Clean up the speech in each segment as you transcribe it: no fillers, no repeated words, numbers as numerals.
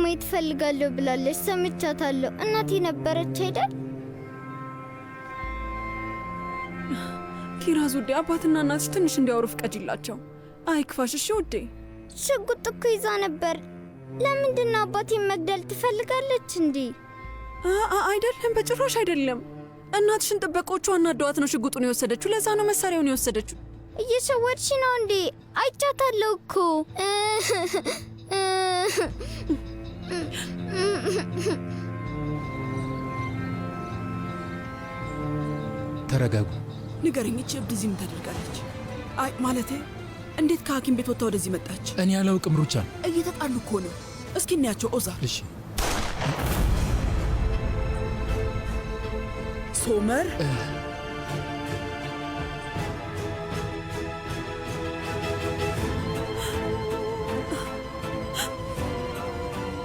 ማየት ፈልጋለሁ ብላለች። ሰምቻታለሁ። እናቴ ነበረች አይደል? ኪራዝ ውዴ፣ አባትና እናትሽ ትንሽ እንዲያወሩ ፍቀጂላቸው። አይክፋሽ እሺ ውዴ። ሽጉጥ እኮ ይዛ ነበር። ለምንድነው አባቴን መግደል ትፈልጋለች እንዴ? አይደለም፣ በጭራሽ አይደለም። እናትሽን ጥበቆቿ አናደዋት ነው ሽጉጡን የወሰደችው። ለዛ ነው መሳሪያውን የወሰደችው። እየሸወድሽ ነው እንዴ? አይቻታለሁ እኮ። ተረጋጉ። ንገረኝ፣ እቺ እብድ እዚህ ምን ታደርጋለች? አይ ማለቴ እንዴት ከሐኪም ቤት ወጥታ ወደዚህ መጣች? እኔ አላውቅም ሩቻን። እየተጣሉ እኮ ነው። እስኪ እናያቸው ኦዛር። እሺ ሶመር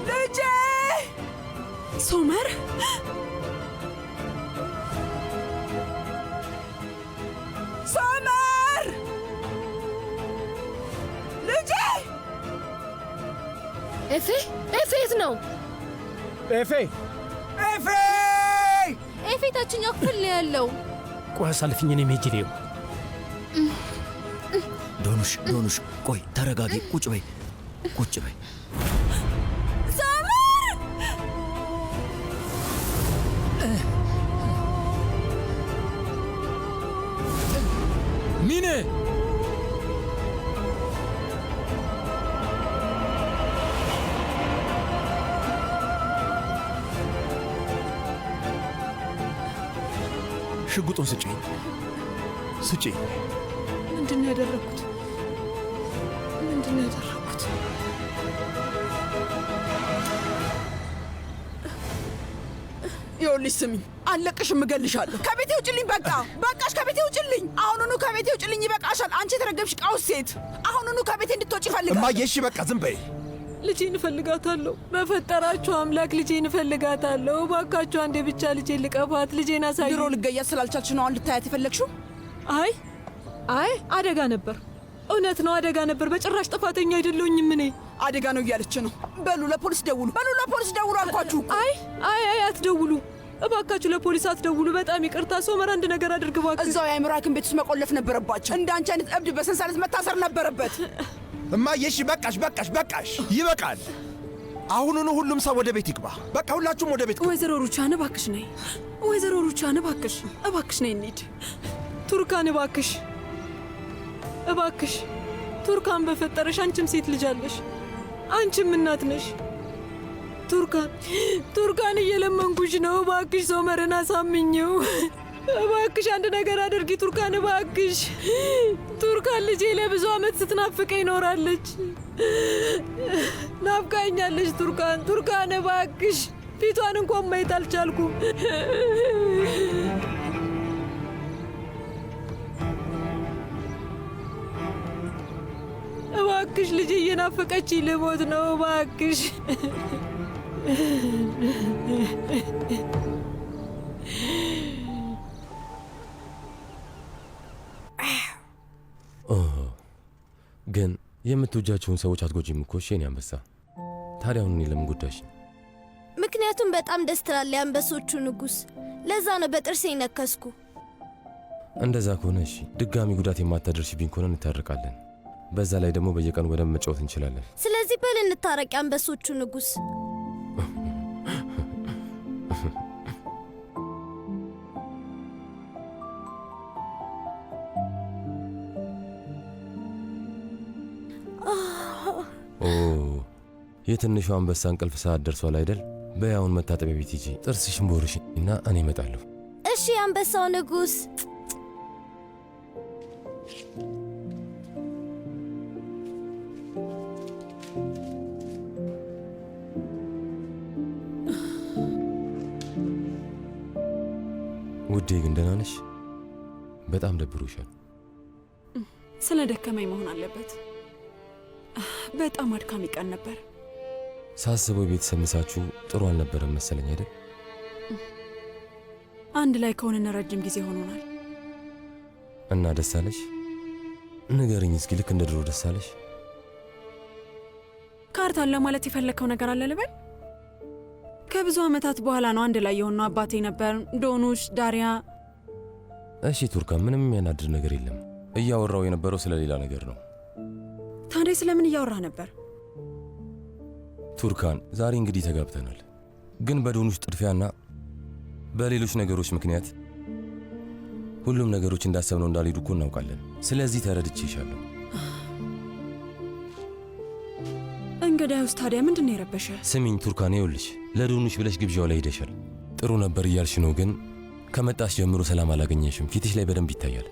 ልጄ ሶመር ሶመር ልጄ ኤፌ የት ነው? ኤፌ ኤፌ ታችኛው ክፍል ላይ ያለው። ቆይ አሳልፍኝ፣ እኔ መሄድ ነው። ዶኑሽ ቆይ ተረጋጊ። ቁጭ በይ። ሶመር ሚኔ ሽጉጡን ስጪኝ። ምንድን ነው ያደረኩት? ይኸውልሽ ስሚኝ፣ አለቅሽም፣ እገልሻለሁ። ከቤቴ ውጭልኝ! በቃሽ፣ ከቤቴ ውጭልኝ! አሁኑኑ ከቤቴ ውጭልኝ! ይበቃሻል! አንቺ የተረገምሽ ቃውስ ሴት! አሁኑኑ ከቤቴ እንድትወጪ እፈልጋለሁ። እማዬ፣ እሺ በቃ ዝም በይ። ልጄን እፈልጋታለሁ። በፈጠራችሁ አምላክ ልጄን እፈልጋታለሁ። እባካችሁ አንዴ ብቻ ልጄን ልቀፋት። ልጄን አሳዩ። ድሮ ልገያት ስላልቻልሽ ነው አሁን ልታያት የፈለግሽው? አይ አደጋ ነበር። እውነት ነው፣ አደጋ ነበር። በጭራሽ ጥፋተኛ አይደለሁኝም እኔ። አደጋ ነው እያለች ነው። በሉ ለፖሊስ ደውሉ አልኳችሁ። አይ አትደውሉ እባካችሁ፣ ለፖሊስ አትደውሉ። በጣም ይቅርታ ሶመር፣ አንድ ነገር አድርግ እባክህ። እዛው የአእምሮ ሐኪም ቤት ውስጥ መቆለፍ ነበረባቸው። እንደ አንቺ አይነት እብድ በሰንሰለት መታሰር ነበረበት። እማዬ፣ እሺ በቃሽ፣ ይበቃል። አሁኑኑ ሁሉም ሰው ወደ ቤት ይግባ። በቃ ሁላችሁም ወደ ቤት። ወይዘሮ ሩቻን እባክሽ ነይ። እባክሽ ነይ እንሂድ። ቱርካን እባክሽ ቱርካን፣ በፈጠረሽ አንቺም ሴት ልጅ አለሽ፣ አንቺም እናት ነሽ። ቱርካን እየለመንኩሽ ነው። እባክሽ ሶመርን አሳምኘው። እባክሽ አንድ ነገር አድርጊ ቱርካን፣ እባክሽ። ቱርካን ልጄ ለብዙ ዓመት ስትናፍቀኝ ይኖራለች። ናፍቃኛለች ቱርካን እባክሽ። ፊቷን እንኳን ማየት አልቻልኩም። እባክሽ ልጄ እየናፈቀችኝ ልሞት ነው። እባክሽ ግን የምትወጃቸውን ሰዎች አትጎጂም እኮ እሺ? የኔ አንበሳ። ታዲያ አሁን እኔ ለምን ጎዳሽ? ምክንያቱም በጣም ደስ ትላለህ የአንበሶቹ ንጉሥ። ለዛ ነው በጥርሴ ነከስኩ። እንደዛ ከሆነ እሺ፣ ድጋሚ ጉዳት የማታደርሽብኝ ከሆነ እንታረቃለን። በዛ ላይ ደግሞ በየቀኑ በደንብ መጫወት እንችላለን። ስለዚህ በል እንታረቅ የአንበሶቹ ንጉሥ። የትንሿ አንበሳ እንቅልፍ ሰዓት ደርሷል አይደል? በያውን መታጠቢያ ቤት ሂጂ፣ ጥርስሽን ቦርሽ እና እኔ እመጣለሁ። እሺ አንበሳው ንጉሥ። ውዴ ግን ደህና ነሽ? በጣም ደብሮሻል። ስለ ደከመኝ መሆን አለበት። በጣም አድካሚ ቀን ነበር። ሳስበው ቤተሰብ ምሳችሁ ጥሩ አልነበረም መሰለኝ አይደል? አንድ ላይ ከሆነን ረጅም ጊዜ ሆኖናል። እና ደስ አለሽ? ንገርኝ እስኪ፣ ልክ እንደ ድሮ ደስ አለሽ? ካርታን ለማለት የፈለከው ነገር አለ ልበል? ከብዙ ዓመታት በኋላ ነው አንድ ላይ የሆነው። አባቴ ነበር፣ ዶኑሽ፣ ዳሪያ። እሺ ቱርካን፣ ምንም የሚያናድድ ነገር የለም። እያወራው የነበረው ስለ ሌላ ነገር ነው። ታዲያ ስለምን እያወራ ነበር? ቱርካን፣ ዛሬ እንግዲህ ተጋብተናል፣ ግን በዶኑሽ ጥድፊያና በሌሎች ነገሮች ምክንያት ሁሉም ነገሮች እንዳሰብነው እንዳልሄዱ እኮ እናውቃለን። ስለዚህ ተረድቼሻለሁ። እንግዲያውስ ታዲያ ምንድን ነው የረበሸ? ስሚኝ ቱርካን፣ ይኸውልሽ ለዶኑሽ ብለሽ ግብዣው ላይ ሄደሻል። ጥሩ ነበር እያልሽ ነው፣ ግን ከመጣሽ ጀምሮ ሰላም አላገኘሽም። ፊትሽ ላይ በደንብ ይታያል።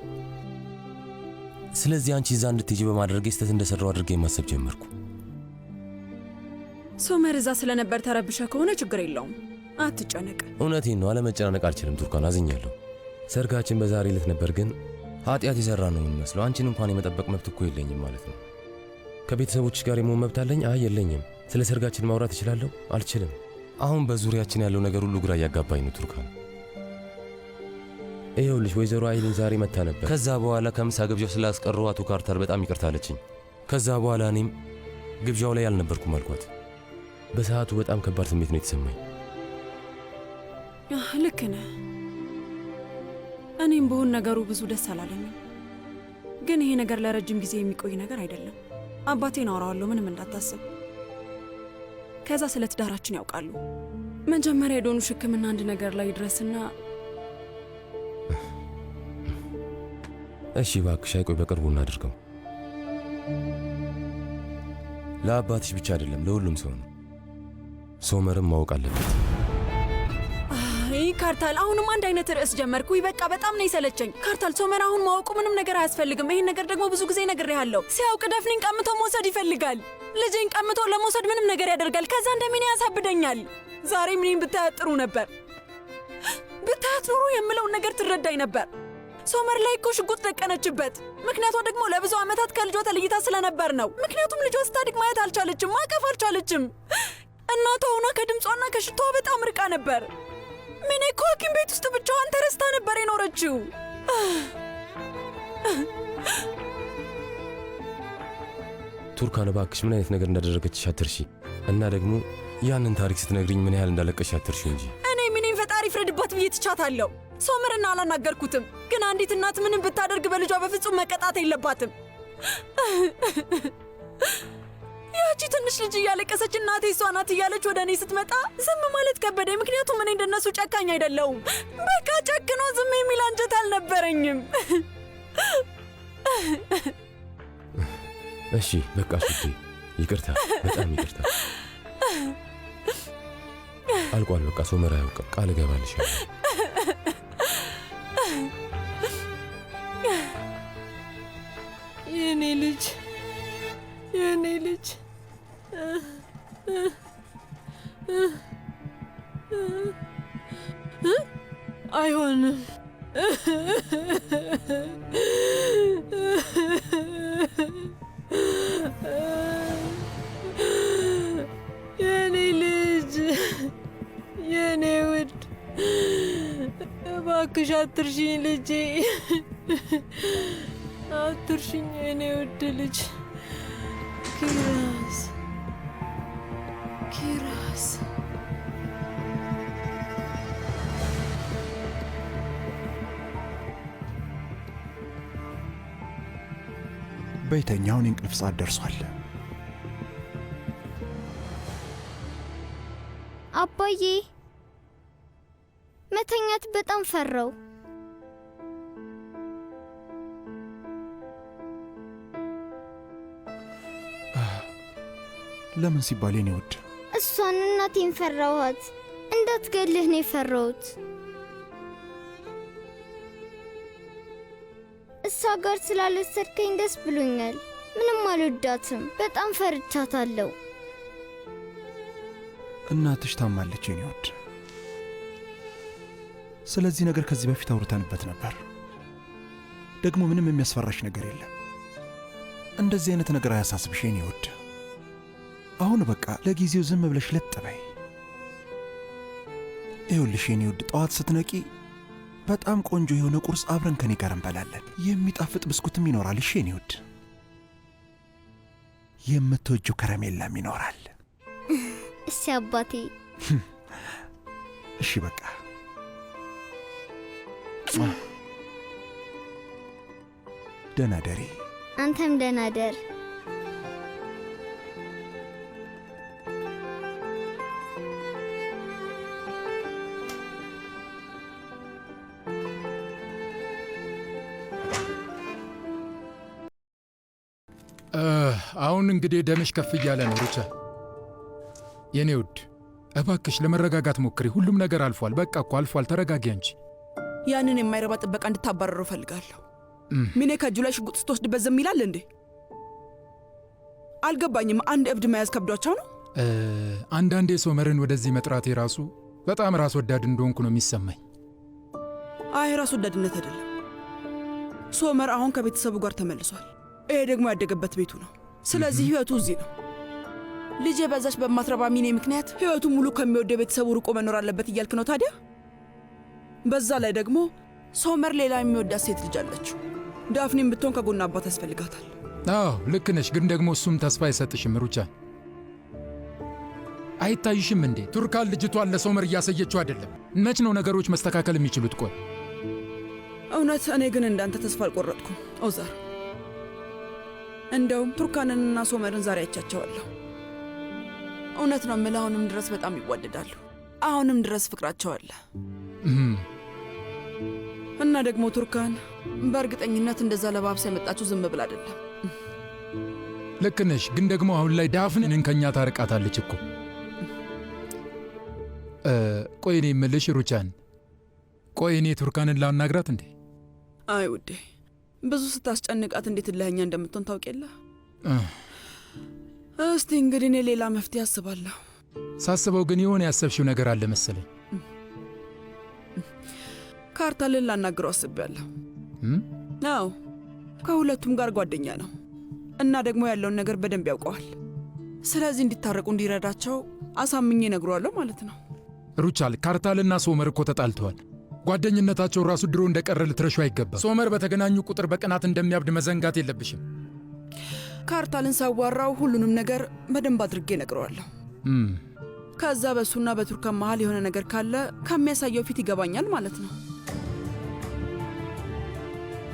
ስለዚህ አንቺ እዛ እንድትሄጂ በማድረግ ስህተት እንደሰራው አድርጌ ማሰብ ጀመርኩ። ሶመር እዛ ስለነበር ተረብሸ ከሆነ ችግር የለውም፣ አትጨነቅ። እውነቴን ነው፣ አለመጨናነቅ አልችልም ቱርካን፣ አዝኛለሁ። ሰርጋችን በዛሬ ዕለት ነበር፣ ግን ኃጢአት የሠራ ነው የሚመስለው። አንቺን እንኳን የመጠበቅ መብት እኮ የለኝም ማለት ነው። ከቤተሰቦችሽ ጋር የመሆን መብት አለኝ? አይ የለኝም። ስለ ሰርጋችን ማውራት እችላለሁ? አልችልም። አሁን በዙሪያችን ያለው ነገር ሁሉ ግራ እያጋባኝ ነው ቱርካን። ይኸውልሽ ወይዘሮ አይልን ዛሬ መታ ነበር። ከዛ በኋላ ከምሳ ግብዣው ስላስቀረው አቶ ካርተር በጣም ይቅርታ አለችኝ። ከዛ በኋላ እኔም ግብዣው ላይ አልነበርኩም አልኳት። በሰዓቱ በጣም ከባድ ስሜት ነው የተሰማኝ። ልክ ነህ። እኔም በሆን ነገሩ ብዙ ደስ አላለኝም፣ ግን ይሄ ነገር ለረጅም ጊዜ የሚቆይ ነገር አይደለም። አባቴን አወራዋለሁ፣ ምንም እንዳታስብ። ከዛ ስለ ትዳራችን ያውቃሉ። መጀመሪያ የዶኑሽ ሕክምና አንድ ነገር ላይ ይድረስና። እሺ እባክሽ አይቆይ፣ በቅርቡ እናድርገው። ለአባትሽ ብቻ አይደለም ለሁሉም ሰው ነው። ሶመርም ማወቅ አለበት። ካርታል፣ አሁንም አንድ አይነት ርዕስ ጀመርኩ። በቃ በጣም ነው የሰለቸኝ። ካርታል፣ ሶመር አሁን ማወቁ ምንም ነገር አያስፈልግም። ይሄን ነገር ደግሞ ብዙ ጊዜ ነግሬሃለሁ። ሲያውቅ ደፍኔን ቀምቶ መውሰድ ይፈልጋል። ልጄን ቀምቶ ለመውሰድ ምንም ነገር ያደርጋል። ከዛ እንደሚኔ ያሳብደኛል። ዛሬ ምኔን ብታያት ጥሩ ነበር። ብታያት ኖሮ የምለውን ነገር ትረዳኝ ነበር። ሶመር ላይ እኮ ሽጉጥ ደቀነችበት። ምክንያቷ ደግሞ ለብዙ ዓመታት ከልጇ ተለይታ ስለነበር ነው። ምክንያቱም ልጇ ስታድግ ማየት አልቻለችም፣ ማቀፍ አልቻለችም። እናቷ ሆና ከድምጿና ከሽቷ በጣም ርቃ ነበር። ሚኔ እኮ ሐኪም ቤት ውስጥ ብቻዋን ተረስታ ነበር የኖረችው። ቱርካን እባክሽ ምን አይነት ነገር እንዳደረገችሽ አትርሺ። እና ደግሞ ያንን ታሪክ ስትነግሪኝ ምን ያህል እንዳለቀሽ አትርሺ እንጂ። እኔ ሚኔን ፈጣሪ ፍረድባት ብዬ ትቻታለሁ። ሶመርና አላናገርኩትም፣ ግን አንዲት እናት ምንም ብታደርግ በልጇ በፍጹም መቀጣት የለባትም። ያቺ ትንሽ ልጅ እያለቀሰች እናቴ እሷ ናት እያለች ወደ እኔ ስትመጣ ዝም ማለት ከበደኝ። ምክንያቱም እኔ እንደነሱ ጨካኝ አይደለሁም። በቃ ጨክኖ ዝም የሚል አንጀት አልነበረኝም። እሺ በቃ ሱቴ፣ ይቅርታ፣ በጣም ይቅርታ። አልቋል። በቃ ሶመር አያውቅም። ቃል እገባልሻለሁ። የኔ ልጅ፣ የኔ ልጅ አይሆንም። የኔ ልጅ፣ የኔ ውድ፣ እባክሽ አትርሽኝ ልጄ፣ አትርሽኝ የኔ ውድ ልጅ። ኪራስ፣ ኪራስ፣ በይተኛውን የእንቅልፍ ሰዓት ደርሷል። አባዬ መተኛት በጣም ፈራው። ለምን ሲባል የኔ ውድ? እሷን እናቴን ፈራኋት። እንዳትገልህ ነው የፈራሁት። እሷ ጋር ስላልወሰድከኝ ደስ ብሎኛል። ምንም አልወዳትም። በጣም ፈርቻታለሁ። እናትሽ ታማለች የኔ ውድ። ስለዚህ ነገር ከዚህ በፊት አውርተንበት ነበር። ደግሞ ምንም የሚያስፈራሽ ነገር የለም። እንደዚህ አይነት ነገር አያሳስብሽ የኔ ውድ። አሁን በቃ ለጊዜው ዝም ብለሽ ለጥ በይ። ይኸውልሽ የኔ ውድ፣ ጠዋት ስትነቂ በጣም ቆንጆ የሆነ ቁርስ አብረን ከኔ ጋር እንበላለን። የሚጣፍጥ ብስኩትም ይኖራል። እሺ የኔ ውድ፣ የምትወጂው ከረሜላም ይኖራል። እሺ አባቴ። እሺ በቃ ደህና ደሪ። አንተም ደህና ደር። አሁን እንግዲህ ደምሽ ከፍ እያለ ነው ሩቻ። የኔ ውድ እባክሽ ለመረጋጋት ሞክሪ። ሁሉም ነገር አልፏል። በቃ እኮ አልፏል። ተረጋጊ አንቺ። ያንን የማይረባ ጥበቃ እንድታባረረው እፈልጋለሁ። ሚኔ ከእጁ ላይ ሽጉጥ ስትወስድበት ዝም ይላል እንዴ? አልገባኝም። አንድ እብድ መያዝ ከብዷቸው ነው? አንዳንዴ ሶመርን ወደዚህ መጥራቴ ራሱ በጣም ራስ ወዳድ እንደሆንኩ ነው የሚሰማኝ። አይ ራስ ወዳድነት አይደለም። ሶመር አሁን ከቤተሰቡ ጋር ተመልሷል። ይሄ ደግሞ ያደገበት ቤቱ ነው። ስለዚህ ህይወቱ እዚህ ነው። ልጄ በዛች በማትረባ ሚኔ ምክንያት ህይወቱ ሙሉ ከሚወደው ቤተሰቡ ርቆ መኖር አለበት እያልክ ነው ታዲያ? በዛ ላይ ደግሞ ሶመር ሌላ የሚወዳት ሴት ልጅ አለችው። ዳፍኔም ብትሆን ከጎና አባት ያስፈልጋታል። አዎ ልክ ነሽ፣ ግን ደግሞ እሱም ተስፋ አይሰጥሽም ሩቻ። አይታይሽም እንዴ? ቱርካን ልጅቷን ለሶመር እያሳየችው አይደለም። መች ነው ነገሮች መስተካከል የሚችሉት? ቆይ እውነት እኔ ግን እንዳንተ ተስፋ አልቆረጥኩም ኦዛር። እንደውም ቱርካንንና ሶመርን ዛሬ አይቻቸዋለሁ። እውነት ነው የምልህ፣ አሁንም ድረስ በጣም ይዋደዳሉ። አሁንም ድረስ ፍቅራቸው አለ። እና ደግሞ ቱርካን በእርግጠኝነት እንደዛ ለባብሳ የመጣችው ዝም ብላ አይደለም። ልክ ነሽ፣ ግን ደግሞ አሁን ላይ ዳፍንን ከኛ ታርቃታለች እኮ። ቆይ እኔ የምልሽ ሩቻን፣ ቆይ እኔ ቱርካንን ላናግራት እንዴ? አይ ውዴ፣ ብዙ ስታስጨንቃት እንዴት እልኸኛ እንደምትሆን ታውቅ የለ። እስቲ እንግዲህ እኔ ሌላ መፍትሄ አስባለሁ። ሳስበው ግን የሆነ ያሰብሽው ነገር አለ መሰለኝ። ካርታልን ላናግረው አስቤያለሁ። አዎ ከሁለቱም ጋር ጓደኛ ነው እና ደግሞ ያለውን ነገር በደንብ ያውቀዋል። ስለዚህ እንዲታረቁ እንዲረዳቸው አሳምኜ እነግረዋለሁ ማለት ነው። ሩቻል፣ ካርታልና ሶመር እኮ ተጣልተዋል። ጓደኝነታቸው ራሱ ድሮ እንደቀረ ልትረሹ አይገባም። ሶመር በተገናኙ ቁጥር በቅናት እንደሚያብድ መዘንጋት የለብሽም። ካርታልን ሳዋራው ሁሉንም ነገር በደንብ አድርጌ እነግረዋለሁ። ከዛ በእሱና በቱርካን መሃል የሆነ ነገር ካለ ከሚያሳየው ፊት ይገባኛል ማለት ነው።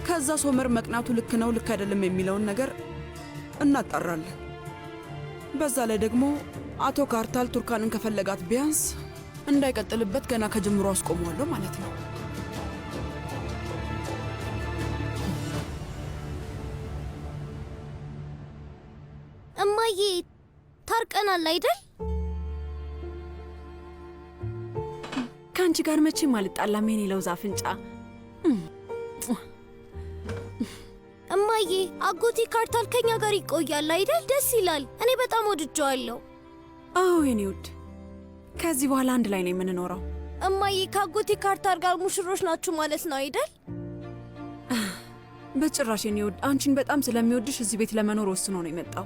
ከዛ ሶመር መቅናቱ ልክ ነው ልክ አይደለም የሚለውን ነገር እናጣራለን። በዛ ላይ ደግሞ አቶ ካርታል ቱርካንን ከፈለጋት ቢያንስ እንዳይቀጥልበት ገና ከጅምሮ አስቆመዋለሁ ማለት ነው። እማዬ ታርቀናል አይደል? ከአንቺ ጋር መቼም አልጣላም የኔ ለውዝ አፍንጫ። እማዬ አጎቴ ካርታል ከኛ ጋር ይቆያል አይደል? ደስ ይላል። እኔ በጣም ወድጀዋለሁ። አዎ የኔ ውድ፣ ከዚህ በኋላ አንድ ላይ ነው የምንኖረው። እማዬ ከአጎቴ ካርታል ጋር ሙሽሮች ናችሁ ማለት ነው አይደል? በጭራሽ የኔ ውድ፣ አንቺን በጣም ስለሚወድሽ እዚህ ቤት ለመኖር ወስኖ ነው የመጣው።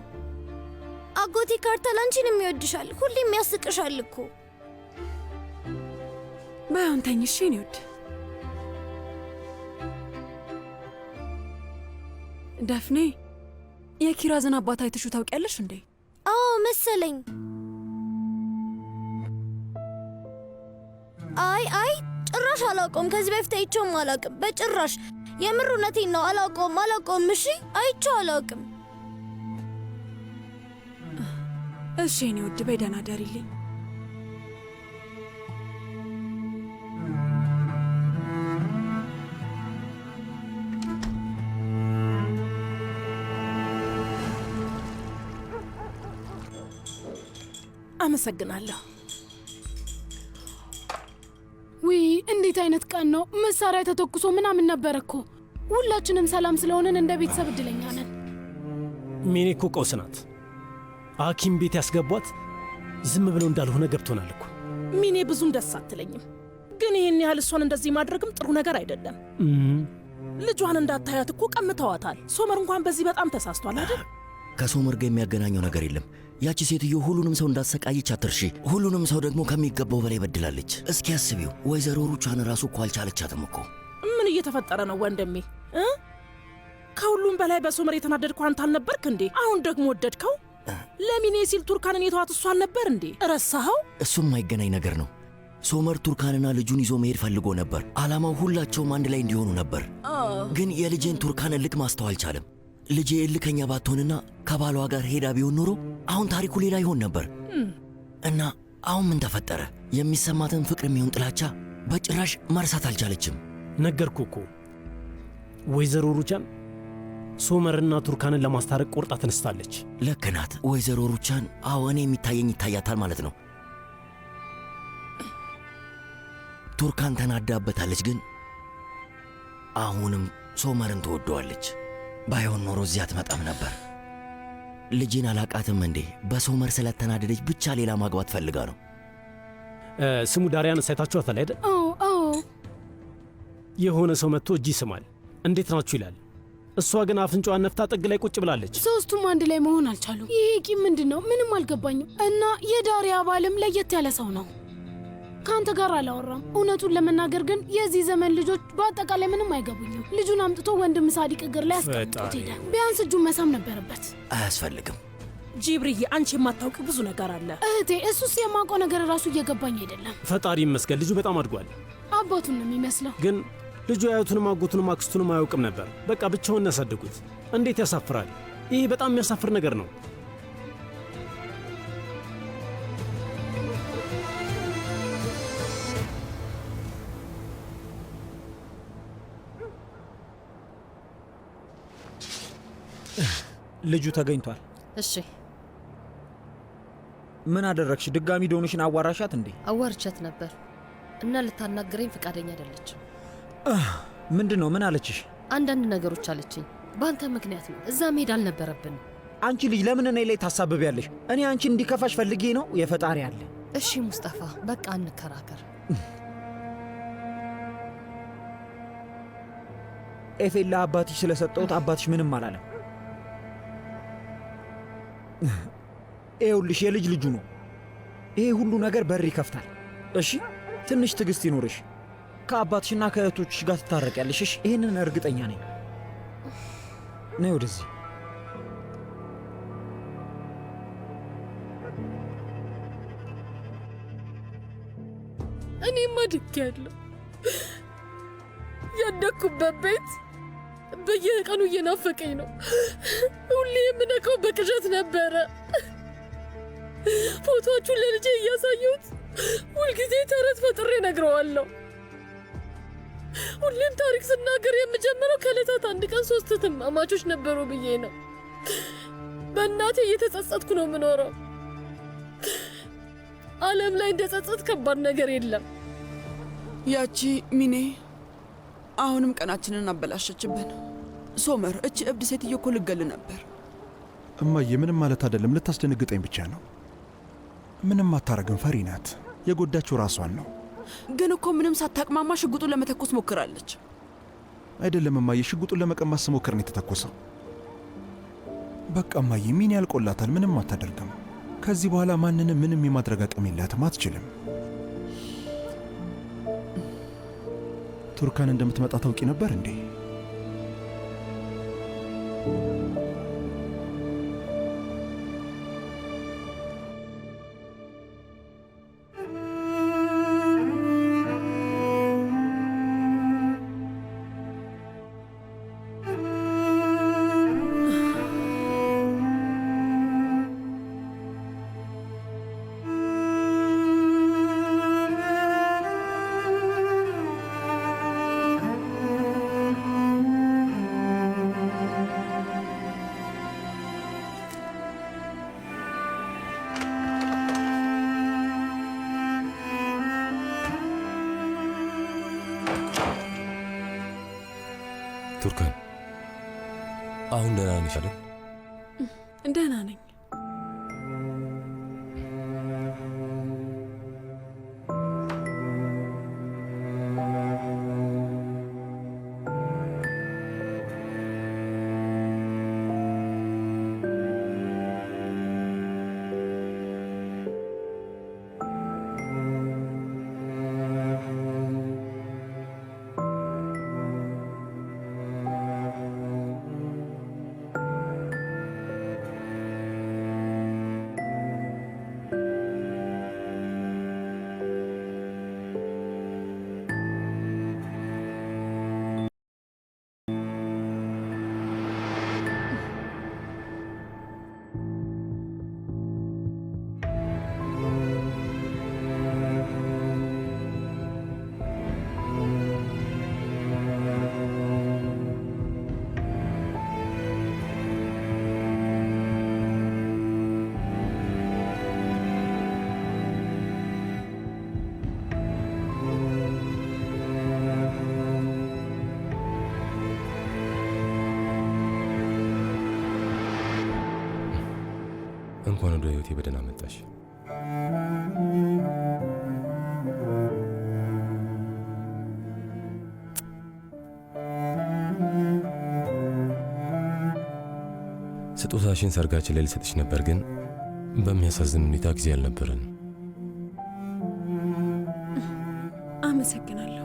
አጎቴ ካርታል አንቺንም ይወድሻል፣ ሁሌም ያስቅሻል እኮ። ባይሆን ተኝሽ የኔ ውድ። ዳፍኔ፣ የኪራዝን አባት አይተሹ ታውቂያለሽ እንዴ? አዎ መሰለኝ። አይ ጭራሽ አላውቀውም። ከዚህ በፊት አይቼውም አላውቅም በጭራሽ። የምር እውነቴን ነው። አላውቀውም። እሺ አይቼው አላውቅም። እሺ የኔ ውድ፣ በይ ደህና ደሪልኝ። አመሰግናለሁ። ውይ እንዴት አይነት ቀን ነው! መሳሪያ ተተኩሶ ምናምን ነበር እኮ። ሁላችንም ሰላም ስለሆነን እንደ ቤተሰብ እድለኛ ነን። ሚኔ እኮ ቀውስ ናት። ሐኪም ቤት ያስገቧት ዝም ብለው እንዳልሆነ ገብቶናል እኮ። ሚኔ ብዙም ደስ አትለኝም፣ ግን ይህን ያህል እሷን እንደዚህ ማድረግም ጥሩ ነገር አይደለም። ልጇን እንዳታያት እኮ ቀምተዋታል። ሶመር እንኳን በዚህ በጣም ተሳስቷል አይደል? ከሶመር ጋር የሚያገናኘው ነገር የለም። ያቺ ሴትዮ ሁሉንም ሰው እንዳሰቃየች አትርሺ። ሁሉንም ሰው ደግሞ ከሚገባው በላይ በድላለች። እስኪ አስቢው፣ ወይዘሮ ሩቻን ራሱ እኮ አልቻለቻትም እኮ። ምን እየተፈጠረ ነው ወንድሜ? ከሁሉም በላይ በሶመር የተናደድከው አንተ አልነበርክ እንዴ? አሁን ደግሞ ወደድከው? ለሚኔ ሲል ቱርካንን የተዋት እሷን ነበር እንዴ? ረሳኸው? እሱም የማይገናኝ ነገር ነው። ሶመር ቱርካንና ልጁን ይዞ መሄድ ፈልጎ ነበር። ዓላማው ሁላቸውም አንድ ላይ እንዲሆኑ ነበር። ግን የልጄን ቱርካን እልክ ማስተዋል አልቻለም። ልጄ እልከኛ ባትሆንና ከባሏ ጋር ሄዳ ቢሆን ኖሮ አሁን ታሪኩ ሌላ ይሆን ነበር። እና አሁን ምን ተፈጠረ? የሚሰማትን ፍቅር የሚሆን ጥላቻ በጭራሽ መርሳት አልቻለችም። ነገርኩ እኮ ወይዘሮ ሩቻን ሶመርና ቱርካንን ለማስታረቅ ቆርጣ ተነስታለች። ልክ ናት ወይዘሮ ሩቻን። አዎ እኔ የሚታየኝ ይታያታል ማለት ነው። ቱርካን ተናዳበታለች፣ ግን አሁንም ሶመርን ትወደዋለች። ባይሆን ኖሮ እዚያ አትመጣም ነበር። ልጄን አላቃትም እንዴ? በሶመር ስለተናደደች ብቻ ሌላ ማግባት ፈልጋ ነው። ስሙ ዳሪያን ሳይታችኋታል አይደል? አዎ። የሆነ ሰው መጥቶ እጅ ይስማል፣ እንዴት ናችሁ ይላል። እሷ ግን አፍንጫዋን ነፍታ ጥግ ላይ ቁጭ ብላለች። ሶስቱም አንድ ላይ መሆን አልቻሉም። ይሄ ቂም ምንድን ነው? ምንም አልገባኝም። እና የዳሪያ ባልም ለየት ያለ ሰው ነው። ከአንተ ጋር አላወራም። እውነቱን ለመናገር ግን የዚህ ዘመን ልጆች በአጠቃላይ ምንም አይገቡኝም። ልጁን አምጥቶ ወንድም ሳዲቅ እግር ላይ አስቀምጦት ሄደ። ቢያንስ እጁን መሳም ነበረበት። አያስፈልግም። ጂብርዬ፣ አንቺ የማታውቂው ብዙ ነገር አለ እህቴ። እሱስ የማውቀው ነገር ራሱ እየገባኝ አይደለም። ፈጣሪ ይመስገን ልጁ በጣም አድጓል። አባቱን ነው የሚመስለው። ግን ልጁ አያቱንም አጎቱንም አክስቱንም አያውቅም ነበር። በቃ ብቻውን ያሳደጉት። እንዴት ያሳፍራል! ይህ በጣም የሚያሳፍር ነገር ነው። ልጁ ተገኝቷል። እሺ ምን አደረግሽ? ድጋሚ ዶንሽን አዋራሻት እንዴ? አዋርቻት ነበር እና ልታናገረኝ ፈቃደኛ አይደለችም። ምንድን ነው? ምን አለችሽ? አንዳንድ ነገሮች አለችኝ። በአንተ ምክንያት ነው። እዛ መሄድ አልነበረብን። አንቺ ልጅ ለምን እኔ ላይ ታሳብቢያለሽ? እኔ አንቺ እንዲከፋሽ ፈልጌ ነው? የፈጣሪ አለ። እሺ ሙስጠፋ፣ በቃ እንከራከር። ኤፌላ አባትሽ ስለሰጠሁት አባትሽ ምንም አላለም። ይኸውልሽ የልጅ ልጁ ነው። ይሄ ሁሉ ነገር በር ይከፍታል። እሺ ትንሽ ትዕግስት ይኖርሽ። ከአባትሽና ከእህቶችሽ ጋር ትታረቂያለሽ። እሺ ይህንን እርግጠኛ ነኝ። ነይ ወደዚህ። እኔም አድጌያለሁ። ያደግኩበት ቤት በየቀኑ እየናፈቀኝ ነው። ሁሌ የምነካው በቅዠት ነበረ። ፎቶዎቹን ለልጄ እያሳየሁት ሁልጊዜ ተረት ፈጥሬ ነግረዋለሁ። ሁሌም ታሪክ ስናገር የምጀምረው ከዕለታት አንድ ቀን 3 እህትማማቾች ነበሩ ብዬ ነው። በእናቴ እየተጸጸትኩ ነው የምኖረው። ዓለም ላይ እንደ ጸጸት ከባድ ነገር የለም። ያቺ ሚኔ አሁንም ቀናችንን አበላሸችብን። ሶመር፣ እቺ እብድ ሴትዮ እኮ ልገል ነበር። እማዬ ምንም ማለት አይደለም፣ ልታስደነግጠኝ ብቻ ነው። ምንም አታረግም፣ ፈሪ ናት። የጎዳችው ራሷን ነው። ግን እኮ ምንም ሳታቅማማ ሽጉጡን ለመተኮስ ሞክራለች። አይደለም እማዬ፣ ሽጉጡን ለመቀማት ስሞክር ነው የተተኮሰው። በቃ እማዬ፣ ሚኔ ያልቆላታል፣ ምንም አታደርግም። ከዚህ በኋላ ማንንም ምንም የማድረግ አቅም የላትም፣ አትችልም። ቱርካን እንደምትመጣ ታውቂ ነበር እንዴ? ቱርካን አሁን ደህና ነሽ አይደል? ደህና ነኝ። እንኳን ወደ ህይወቴ በደህና መጣሽ። ስጦታሽን ሰርጋችን ላይ ልሰጥሽ ነበር፣ ግን በሚያሳዝን ሁኔታ ጊዜ አልነበረን። አመሰግናለሁ።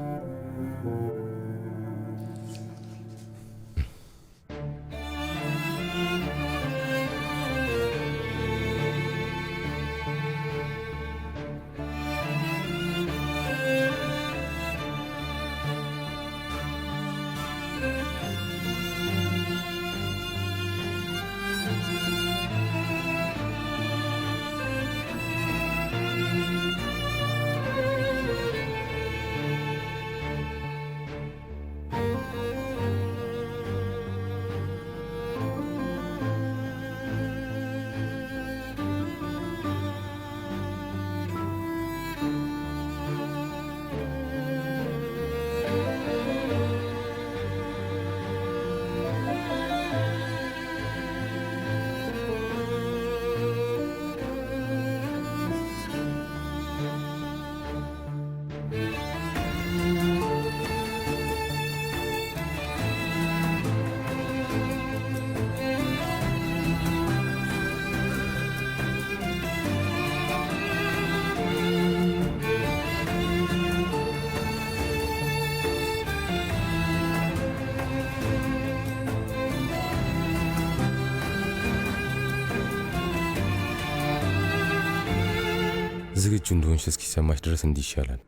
ዝግጁ እንደሆንሽ እስኪሰማሽ ድረስ እንዲህ ይሻላል።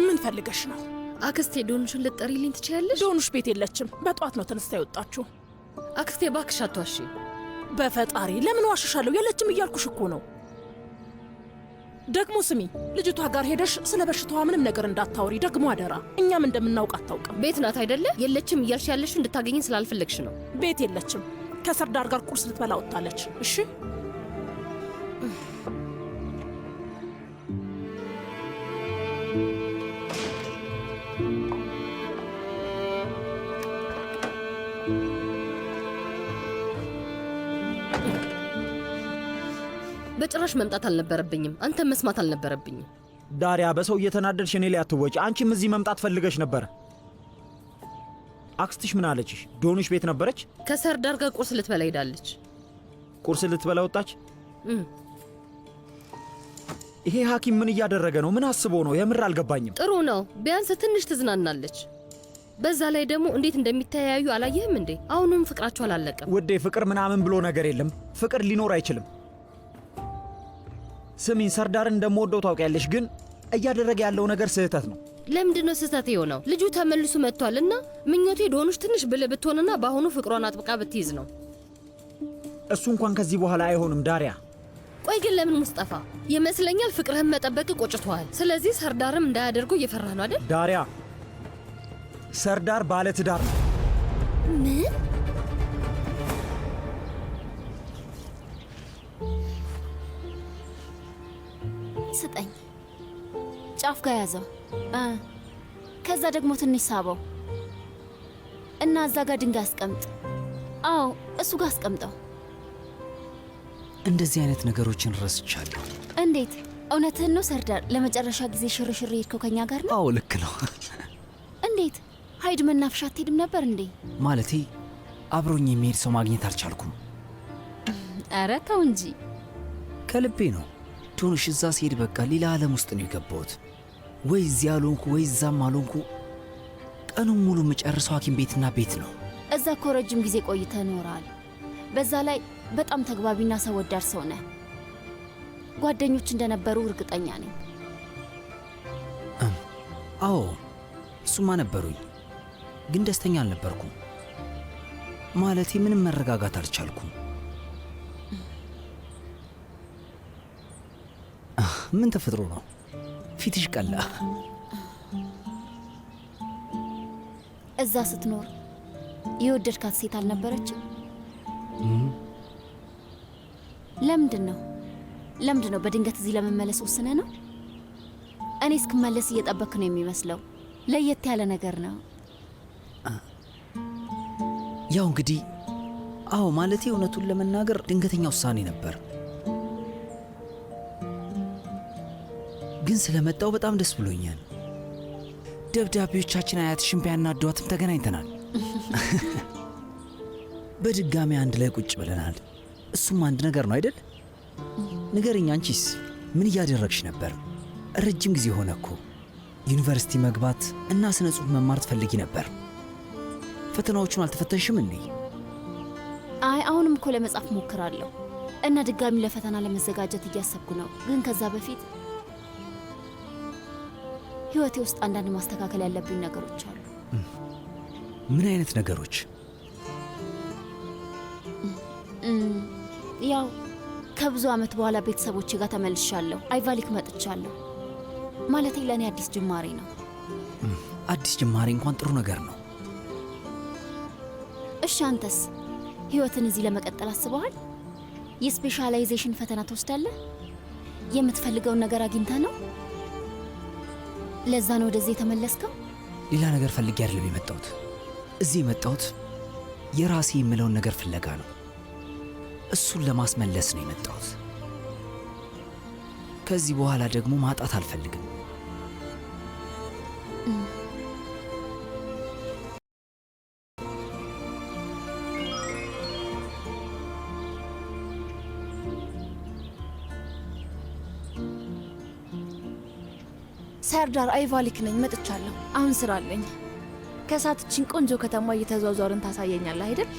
ምን ፈልገሽ ነው? አክስቴ ዶኑሽን ልትጠሪልኝ ትችያለሽ? ዶኑሽ ቤት የለችም። በጧት ነው ተነስታ የወጣችው። አክስቴ እባክሽ አትዋሺ። በፈጣሪ ለምን ዋሽሻለሁ? የለችም እያልኩሽ እኮ ነው። ደግሞ ስሚ፣ ልጅቷ ጋር ሄደሽ ስለ በሽታዋ ምንም ነገር እንዳታወሪ ደግሞ አደራ። እኛም እንደምናውቅ አታውቅም። ቤት ናት አይደለ? የለችም እያልሽ ያለሽ እንድታገኘኝ ስላልፈለግሽ ነው። ቤት የለችም። ከሰርዳር ጋር ቁርስ ልትበላ ወጥታለች። እሺ በጭራሽ መምጣት አልነበረብኝም። አንተም መስማት አልነበረብኝም። ዳሪያ፣ በሰው እየተናደድሽ እኔ ላይ አትወጪ። አንቺም እዚህ መምጣት ፈልገሽ ነበረ። አክስትሽ ምን አለችሽ? ዶኑሽ ቤት ነበረች? ከሰርዳር ጋር ቁርስ ልትበላ ሄዳለች። ቁርስ ልትበላ ወጣች? ይሄ ሐኪም ምን እያደረገ ነው? ምን አስቦ ነው? የምር አልገባኝም። ጥሩ ነው፣ ቢያንስ ትንሽ ትዝናናለች። በዛ ላይ ደግሞ እንዴት እንደሚተያዩ አላየህም እንዴ? አሁንም ፍቅራቸው አላለቀም። ውዴ፣ ፍቅር ምናምን ብሎ ነገር የለም። ፍቅር ሊኖር አይችልም። ስሚኝ፣ ሰርዳርን እንደምወደው ታውቂያለሽ፣ ግን እያደረገ ያለው ነገር ስህተት ነው። ለምንድን ነው ስህተት የሆነው? ልጁ ተመልሶ መጥቷል እና ምኞቴ ዶኑሽ ትንሽ ብልህ ብትሆንና በአሁኑ ፍቅሯን አጥብቃ ብትይዝ ነው። እሱ እንኳን ከዚህ በኋላ አይሆንም ዳሪያ። ቆይ ግን ለምን ሙስጠፋ? ይመስለኛል ፍቅርህን መጠበቅ ቆጭቷል። ስለዚህ ሰርዳርም እንዳያደርገው እየፈራህ ነው አይደል? ዳሪያ፣ ሰርዳር ባለ ትዳር ነው። ምን? ስጠኝ። ጫፍ ጋር ያዘው፣ ከዛ ደግሞ ትንሽ ሳበው እና እዛ ጋር ድንጋይ አስቀምጥ። አዎ እሱ ጋር አስቀምጠው። እንደዚህ አይነት ነገሮችን ረስቻለሁ። እንዴት? እውነትህን ነው ሰርዳር? ለመጨረሻ ጊዜ ሽርሽር የሄድከው ከኛ ጋር ነው? አዎ ልክ ነው። እንዴት? ሀይድ መናፈሻ አትሄድም ነበር እንዴ? ማለቴ አብሮኝ የሚሄድ ሰው ማግኘት አልቻልኩም። ኧረ ተው እንጂ። ከልቤ ነው። ዶኑሽ እዛ ሲሄድ በቃ ሌላ ዓለም ውስጥ ነው የገባሁት። ወይ እዚህ አልሆንኩ ወይ እዛም አልሆንኩ። ቀኑን ሙሉ የምጨርሰው ሐኪም ቤትና ቤት ነው። እዛ እኮ ረጅም ጊዜ ቆይተህ ኖረሃል። በዛ ላይ በጣም ተግባቢና ሰው ወዳድ ሰው ነህ። ጓደኞች እንደነበሩ እርግጠኛ ነኝ። አዎ እሱማ ነበሩኝ፣ ግን ደስተኛ አልነበርኩም። ማለቴ ምንም መረጋጋት አልቻልኩም። ምን ተፈጥሮ ነው? ፊትሽ ቀላ። እዛ ስትኖር የወደድካት ሴት አልነበረችም? ለምንድን ነው በድንገት እዚህ ለመመለስ ወስነ ነው? እኔ እስክመለስ እየጠበክ ነው የሚመስለው። ለየት ያለ ነገር ነው። ያው እንግዲህ አዎ፣ ማለቴ እውነቱን ለመናገር ድንገተኛ ውሳኔ ነበር፣ ግን ስለመጣው በጣም ደስ ብሎኛል። ደብዳቤዎቻችን አያትሽን ቢያናዷትም ተገናኝተናል። በድጋሚ አንድ ላይ ቁጭ ብለናል። እሱም አንድ ነገር ነው አይደል? ንገርኝ፣ አንቺስ ምን እያደረግሽ ነበር? ረጅም ጊዜ ሆነ እኮ። ዩኒቨርሲቲ መግባት እና ስነ ጽሑፍ መማር ትፈልጊ ነበር። ፈተናዎቹን አልተፈተንሽም እንዴ? አይ አሁንም እኮ ለመጻፍ ሞክራለሁ እና ድጋሚ ለፈተና ለመዘጋጀት እያሰብኩ ነው። ግን ከዛ በፊት ህይወቴ ውስጥ አንዳንድ ማስተካከል ያለብኝ ነገሮች አሉ። ምን አይነት ነገሮች? ያው ከብዙ ዓመት በኋላ ቤተሰቦቼ ጋር ተመልሻለሁ። አይቫሊክ መጥቻለሁ። ማለቴ ለእኔ አዲስ ጅማሬ ነው። አዲስ ጅማሬ እንኳን ጥሩ ነገር ነው። እሺ አንተስ ህይወትን እዚህ ለመቀጠል አስበዋል? የስፔሻላይዜሽን ፈተና ትወስዳለህ? የምትፈልገውን ነገር አግኝተህ ነው? ለዛ ነው ወደዚህ የተመለስከው? ሌላ ነገር ፈልጌ አይደለም የመጣሁት። እዚህ የመጣሁት የራሴ የምለውን ነገር ፍለጋ ነው። እሱን ለማስመለስ ነው የመጣሁት። ከዚህ በኋላ ደግሞ ማጣት አልፈልግም። ሰርዳር አይቫሊክ ነኝ፣ መጥቻለሁ። አሁን ስራ አለኝ። ከሳትችን ቆንጆ ከተማ እየተዟዟርን ታሳየኛለህ አይደል?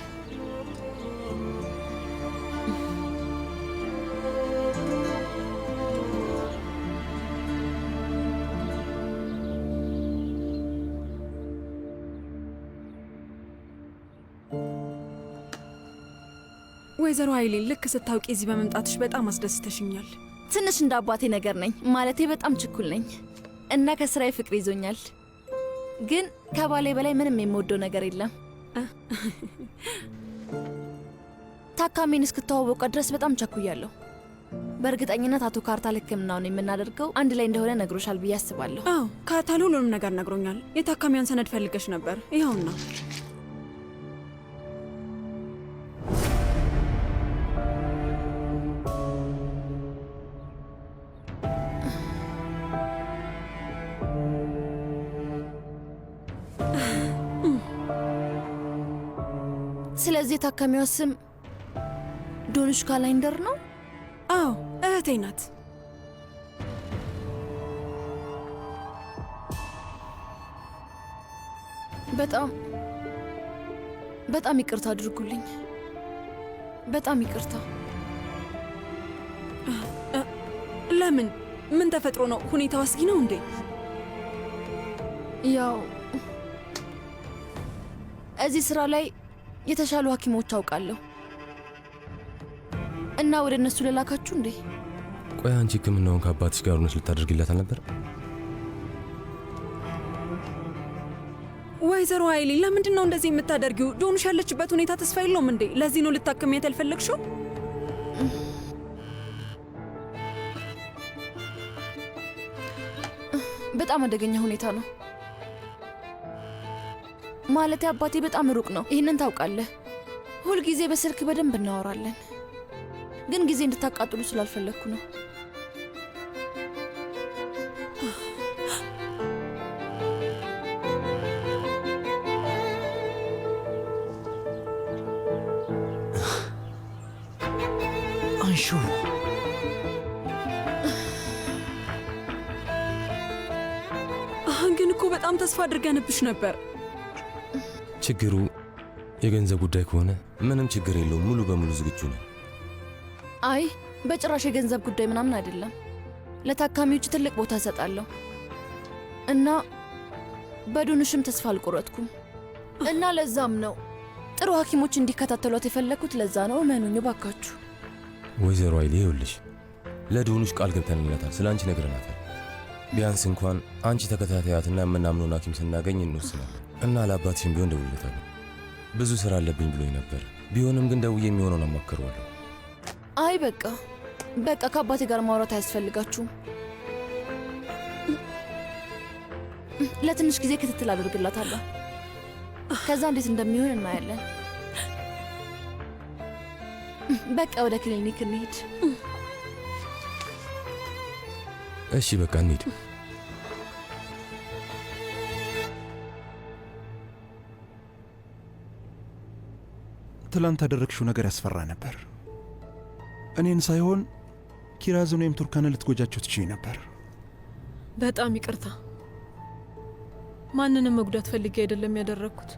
ወይዘሮ ኃይሌን ልክ ስታውቂ እዚህ በመምጣትሽ በጣም አስደስተሽኛል። ትንሽ እንደ አባቴ ነገር ነኝ። ማለቴ በጣም ችኩል ነኝ እና ከስራዬ ፍቅር ይዞኛል። ግን ከባሌ በላይ ምንም የምወደው ነገር የለም። ታካሚን እስክተዋወቀ ድረስ በጣም ቸኩያለሁ። በእርግጠኝነት አቶ ካርታል ሕክምናውን የምናደርገው አንድ ላይ እንደሆነ ነግሮሻል ብዬ አስባለሁ። አዎ ካርታል ሁሉንም ነገር ነግሮኛል። የታካሚያን ሰነድ ፈልገሽ ነበር፣ ይኸውና። ስለዚህ የታካሚዋ ስም ዶኑሽካ ላይንደር ነው? አዎ እህቴ ናት። በጣም ይቅርታ አድርጉልኝ። በጣም ይቅርታ። ለምን? ምን ተፈጥሮ ነው? ሁኔታው አስጊ ነው እንዴ? ያው እዚህ ስራ ላይ የተሻሉ ሐኪሞች አውቃለሁ እና ወደ እነሱ ልላካችሁ እንዴ? ቆይ አንቺ ሕክምናውን ከአባትሽ ጋር ሆነሽ ልታደርግላት አልነበር? ወይዘሮ ኃይሌ ለምንድን ነው እንደዚህ የምታደርጊው? ዶኑሽ ያለችበት ሁኔታ ተስፋ የለውም እንዴ? ለዚህ ነው ልታከሚያት ያልፈለግሽው? በጣም አደገኛ ሁኔታ ነው። ማለቴ አባቴ በጣም ሩቅ ነው። ይህንን ታውቃለህ። ሁልጊዜ በስልክ በደንብ እናወራለን፣ ግን ጊዜ እንድታቃጥሉ ስላልፈለግኩ ነው። አንሹ ግን እኮ በጣም ተስፋ አድርገንብሽ ነበር። ችግሩ የገንዘብ ጉዳይ ከሆነ ምንም ችግር የለውም። ሙሉ በሙሉ ዝግጁ ነኝ። አይ በጭራሽ የገንዘብ ጉዳይ ምናምን አይደለም። ለታካሚዎች ትልቅ ቦታ እሰጣለሁ እና በዶንሽም ተስፋ አልቆረጥኩም እና ለዛም ነው ጥሩ ሐኪሞች እንዲከታተሏት የፈለኩት። ለዛ ነው። እመኑኝ ባካችሁ። ወይዘሮ አይሌ ይኸውልሽ፣ ለዶኑሽ ቃል ገብተንለታል። ስለ አንቺ ነግረናታል። ቢያንስ እንኳን አንቺ ተከታታያትና የምናምነውን ሐኪም ስናገኝ እንወስናለን። እና ለአባትሽም ቢሆን ደውለታለሁ። ብዙ ስራ አለብኝ ብሎኝ ነበር። ቢሆንም ግን ደውዬ የሚሆነውን አማክረዋለሁ። አይ በቃ ከአባቴ ጋር ማውራት አያስፈልጋችሁም። ለትንሽ ጊዜ ክትትል አድርግላታለሁ። ከዛ እንዴት እንደሚሆን እናያለን። በቃ ወደ ክሊኒክ እንሂድ። እሺ በቃ እንሂድ። ትላንት ያደረግሽው ነገር ያስፈራ ነበር። እኔን ሳይሆን ኪራዝን ወይም ቱርካንን ልትጎጃቸው ትችይ ነበር። በጣም ይቅርታ። ማንንም መጉዳት ፈልጌ አይደለም ያደረግኩት።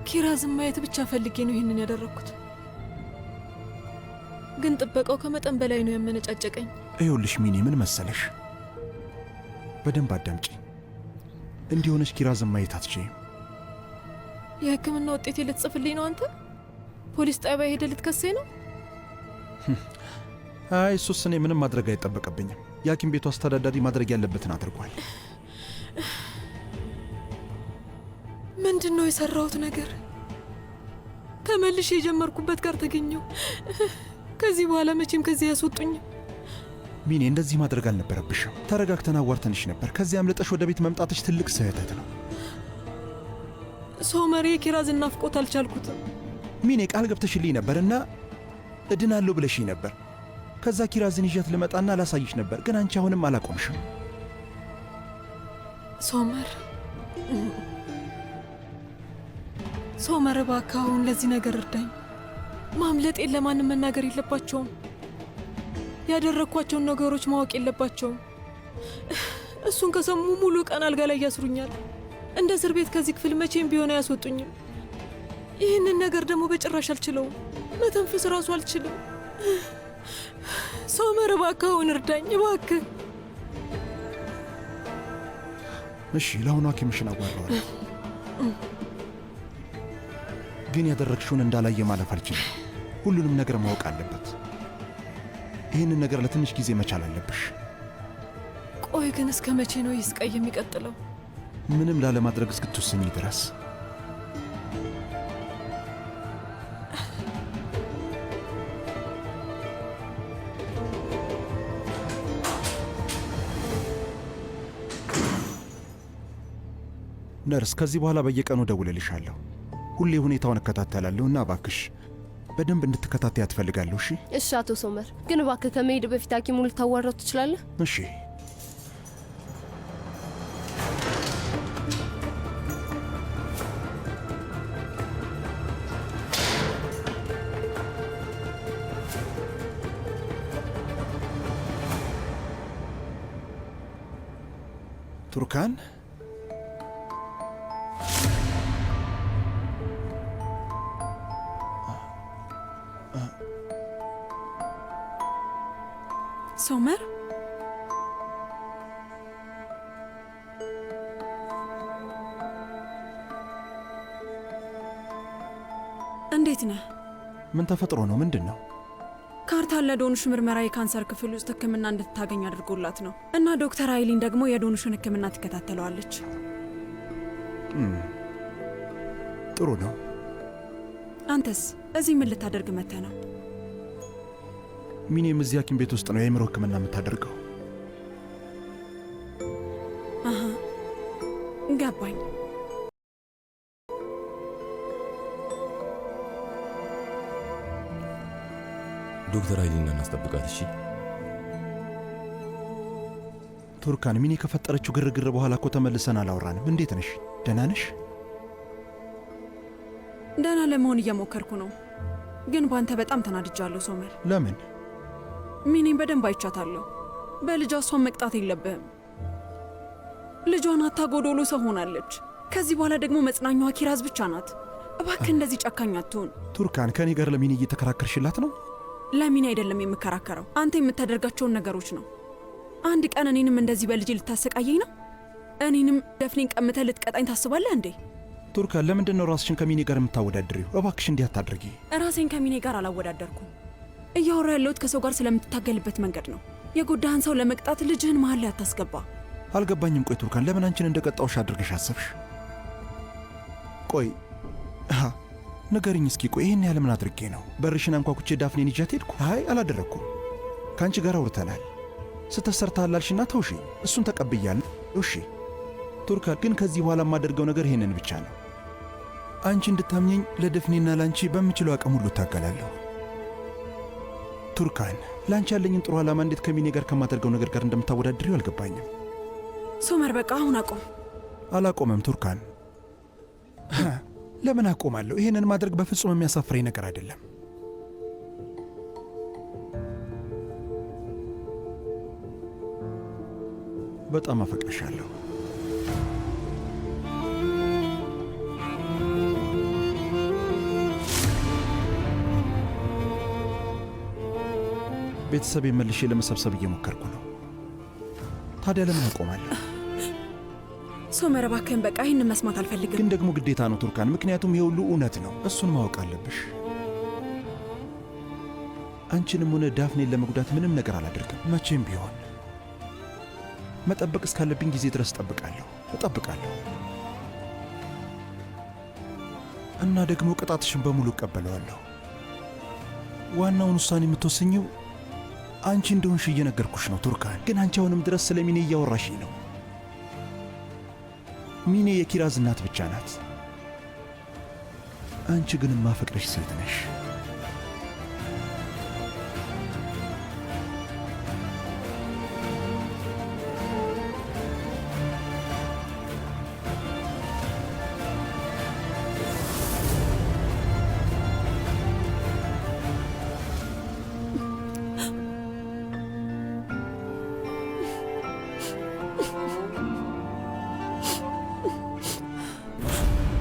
ኪራዝን ማየት ብቻ ፈልጌ ነው ይህንን ያደረግኩት። ግን ጥበቃው ከመጠን በላይ ነው ያመነጫጨቀኝ። ይኸውልሽ ሚኒ፣ ምን መሰለሽ፣ በደንብ አዳምጪ። እንዲሆነች ኪራዝን ማየት አትችይም። የሕክምና ውጤት ልትጽፍልኝ ነው አንተ? ፖሊስ ጣቢያ ሄደ ልትከሰኝ ነው? አይ እሱስ እኔ ምንም ማድረግ አይጠበቅብኝም። የሐኪም ቤቱ አስተዳዳሪ ማድረግ ያለበትን አድርጓል። ምንድን ነው የሰራሁት ነገር? ተመልሼ የጀመርኩበት ጋር ተገኘው። ከዚህ በኋላ መቼም ከዚህ ያስወጡኝም። ሚኔ፣ እንደዚህ ማድረግ አልነበረብሽም። ተረጋግተን አዋርተንሽ ነበር። ከዚህ አምልጠሽ ወደ ቤት መምጣትሽ ትልቅ ስህተት ነው። ሶመር የኪራዝን ናፍቆት አልቻልኩትም። ሚኔ፣ ቃል ገብተሽልኝ ነበርና እድናለሁ ብለሽኝ ነበር። ከዛ ኪራዝን ይዣት ልመጣና ላሳይሽ ነበር፣ ግን አንቺ አሁንም አላቆምሽም። ሶመር እባክህ አሁን ለዚህ ነገር እርዳኝ። ማምለጤን ለማንም መናገር የለባቸውም። ያደረግኳቸውን ነገሮች ማወቅ የለባቸውም። እሱን ከሰሙ ሙሉ ቀን አልጋ ላይ ያስሩኛል። እንደ እስር ቤት ከዚህ ክፍል መቼም ቢሆን አያስወጡኝም። ይህንን ነገር ደግሞ በጭራሽ አልችለውም። መተንፈስ ራሱ አልችልም። ሶመር እባክህ አሁን እርዳኝ እባክህ። እሺ፣ ለአሁኑ ሐኪምሽን አዋራዋለሁ። ግን ያደረግሽውን እንዳላየ ማለፍ አልችልም። ሁሉንም ነገር ማወቅ አለበት። ይህንን ነገር ለትንሽ ጊዜ መቻል አለብሽ። ቆይ ግን እስከ መቼ ነው ይህ ስቃይ የሚቀጥለው? ምንም ላለማድረግ እስክትወስኚ ድረስ። ነርስ፣ ከዚህ በኋላ በየቀኑ ደውልልሻለሁ። ሁሌ ሁኔታውን እከታተላለሁ እና እባክሽ በደንብ እንድትከታተይ አትፈልጋለሁ። እሺ? እሺ አቶ ሶመር፣ ግን እባክህ ከመሄድ በፊት ሐኪሙ ልታዋራው ትችላለህ? እሺ። ቱርካን፣ ሶመር፣ እንዴት ነህ? ምን ተፈጥሮ ነው? ምንድን ነው? ካርታል ለዶኑሽ ምርመራ የካንሰር ክፍል ውስጥ ሕክምና እንድታገኝ አድርጎላት ነው እና ዶክተር አይሊን ደግሞ የዶኑሽን ሕክምና ትከታተለዋለች። ጥሩ ነው። አንተስ እዚህ ምን ልታደርግ መጥተህ ነው? ሚኔም እዚህ ሐኪም ቤት ውስጥ ነው የአእምሮ ሕክምና የምታደርገው። ገባኝ። ዶክተር አይሊን እናስጠብቃት። እሺ ቱርካን፣ ሚኔ ከፈጠረችው ግርግር በኋላ እኮ ተመልሰን አላወራንም። እንዴት ነሽ? ደህና ነሽ? ደህና ለመሆን እየሞከርኩ ነው፣ ግን በአንተ በጣም ተናድጃለሁ ሶመር። ለምን? ሚኔን በደንብ አይቻታለሁ። በልጇ እሷን መቅጣት የለብህም። ልጇን አታ ጎዶሎ ሰው ሆናለች። ከዚህ በኋላ ደግሞ መጽናኛዋ ኪራዝ ብቻ ናት። እባክህ እንደዚህ ጨካኝ አትሁን። ቱርካን፣ ከኔ ጋር ለሚኔ እየተከራከርሽላት ነው? ለሚኔ አይደለም የምከራከረው፣ አንተ የምታደርጋቸውን ነገሮች ነው። አንድ ቀን እኔንም እንደዚህ በልጄ ልታሰቃየኝ ነው? እኔንም ደፍኔን ቀምተህ ልትቀጣኝ ታስባለህ እንዴ? ቱርካን፣ ለምንድን ነው ራስሽን ከሚኔ ጋር የምታወዳድሪው? እባክሽ እንዲህ አታድርጊ። ራሴን ከሚኔ ጋር አላወዳደርኩም። እያወራ ያለሁት ከሰው ጋር ስለምትታገልበት መንገድ ነው። የጎዳህን ሰው ለመቅጣት ልጅህን መሀል ላይ አታስገባ። አልገባኝም። ቆይ ቱርካን፣ ለምን አንቺን እንደ ቀጣውሽ አድርገሽ አሰብሽ? ቆይ ንገሪኝ እስኪ። ቆይ ይህን ያህል ምን አድርጌ ነው? በርሽን አንኳኩቼ ዳፍኔን ይዣት ሄድኩ? አይ አላደረግኩም። ከአንቺ ጋር አውርተናል። ስተሰርታላልሽና ተውሺ፣ እሱን ተቀብያለሁ። እሺ ቱርካን፣ ግን ከዚህ በኋላ የማደርገው ነገር ይሄንን ብቻ ነው። አንቺ እንድታምኘኝ ለደፍኔና ለአንቺ በምችለው አቅም ሁሉ እታገላለሁ። ቱርካን፣ ለአንቺ ያለኝን ጥሩ ዓላማ እንዴት ከሚኔ ጋር ከማደርገው ነገር ጋር እንደምታወዳድሪው አልገባኝም። ሶመር፣ በቃ አሁን አቆም። አላቆመም ቱርካን። ለምን አቆማለሁ? ይህንን ማድረግ በፍጹም የሚያሳፍረኝ ነገር አይደለም። በጣም አፈቅርሻለሁ። ቤተሰቤ መልሼ ለመሰብሰብ እየሞከርኩ ነው። ታዲያ ለምን አቆማለሁ? ሶመር፣ እባክህን በቃ ይህንን መስማት አልፈልግም። ግን ደግሞ ግዴታ ነው ቱርካን፣ ምክንያቱም ይህ ሁሉ እውነት ነው። እሱን ማወቅ አለብሽ። አንቺንም ሆነ ዳፍኔን ለመጉዳት ምንም ነገር አላደርግም። መቼም ቢሆን መጠበቅ እስካለብኝ ጊዜ ድረስ እጠብቃለሁ። እና ደግሞ ቅጣትሽን በሙሉ እቀበለዋለሁ። ዋናውን ውሳኔ የምትወስኝው አንቺ እንደሆንሽ እየነገርኩሽ ነው ቱርካን። ግን አንቺ አሁንም ድረስ ስለ ሚኔ እያወራሽኝ ነው። ሚኔ የኪራዝ እናት ብቻ ናት። አንቺ ግን ማፈቅረሽ ሴት ነሽ።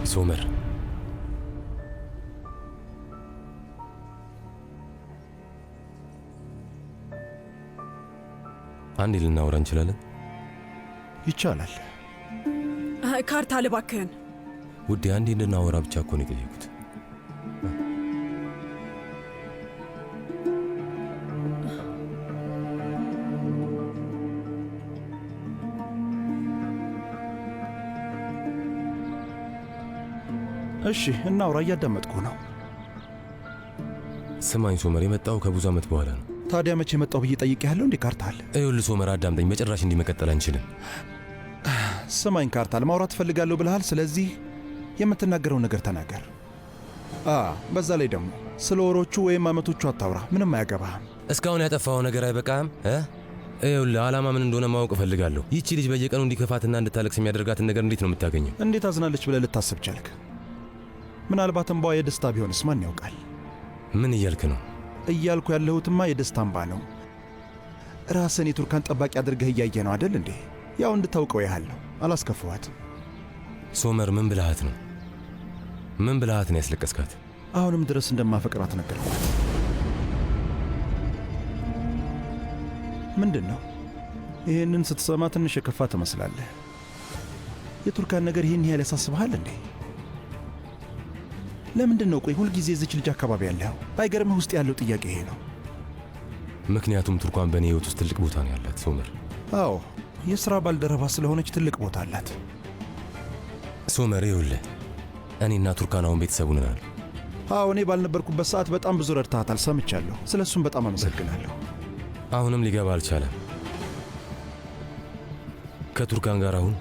ሶመር፣ አንዴ ልናወራ እንችላለን? ይቻላል። ካርታል፣ እባክህን ውዴ፣ አንዴ እንድናወራ ብቻ እኮ ነው የጠየኩት። እሺ እናውራ፣ እያዳመጥኩ ነው። ስማኝ ሶመር፣ የመጣው ከብዙ ዓመት በኋላ ነው። ታዲያ መቼ መጣው ብዬ ጠይቄያለሁ እንዴ ካርታል? ይኸውልህ ሶመር፣ አዳምጠኝ። በጭራሽ እንዲህ መቀጠል አንችልም። ስማኝ ካርታል፣ ማውራት እፈልጋለሁ ብለሃል። ስለዚህ የምትናገረው ነገር ተናገር። በዛ ላይ ደግሞ ስለ ወሮቹ ወይም ዓመቶቹ አታውራ፣ ምንም አያገባህም። እስካሁን ያጠፋኸው ነገር አይበቃም? ይኸውልህ ዓላማ ምን እንደሆነ ማወቅ እፈልጋለሁ። ይቺ ልጅ በየቀኑ እንዲከፋትና እንድታለቅስ የሚያደርጋትን ነገር እንዴት ነው የምታገኘው? እንዴት አዝናለች ብለህ ልታስብ ቻልክ? ምናልባት እንባዋ የደስታ ቢሆንስ ማን ያውቃል? ምን እያልክ ነው? እያልኩ ያለሁትማ የደስታ እንባ ነው። ራስን የቱርካን ጠባቂ አድርገህ እያየ ነው አደል እንዴ? ያው እንድታውቀው ያህል ነው። አላስከፍኋትም። ሶመር፣ ምን ብልሃት ነው? ምን ብልሃት ነው ያስለቀስካት? አሁንም ድረስ እንደማፈቅራት ነገርኳት። ምንድን ነው? ይህንን ስትሰማ ትንሽ የከፋ ትመስላለህ። የቱርካን ነገር ይህን ያህል ያሳስብሃል እንዴ? ለምንድን ነው ቆይ ሁልጊዜ እዚች ልጅ አካባቢ ያለኸው? አይገርምህ? ውስጥ ያለው ጥያቄ ይሄ ነው። ምክንያቱም ቱርካን በእኔ ሕይወት ውስጥ ትልቅ ቦታ ነው ያላት ሶመር። አዎ፣ የሥራ ባልደረባ ስለሆነች ትልቅ ቦታ አላት። ሶመር፣ ይኸውልህ እኔና ቱርካን አሁን ቤተሰብ ሆነናል። አዎ፣ እኔ ባልነበርኩበት ሰዓት በጣም ብዙ ረድተሃታል፣ ሰምቻለሁ። ስለ እሱም በጣም አመሰግናለሁ። አሁንም ሊገባ አልቻለም። ከቱርካን ጋር አሁን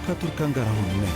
ከቱርካን ጋር አሁን ምን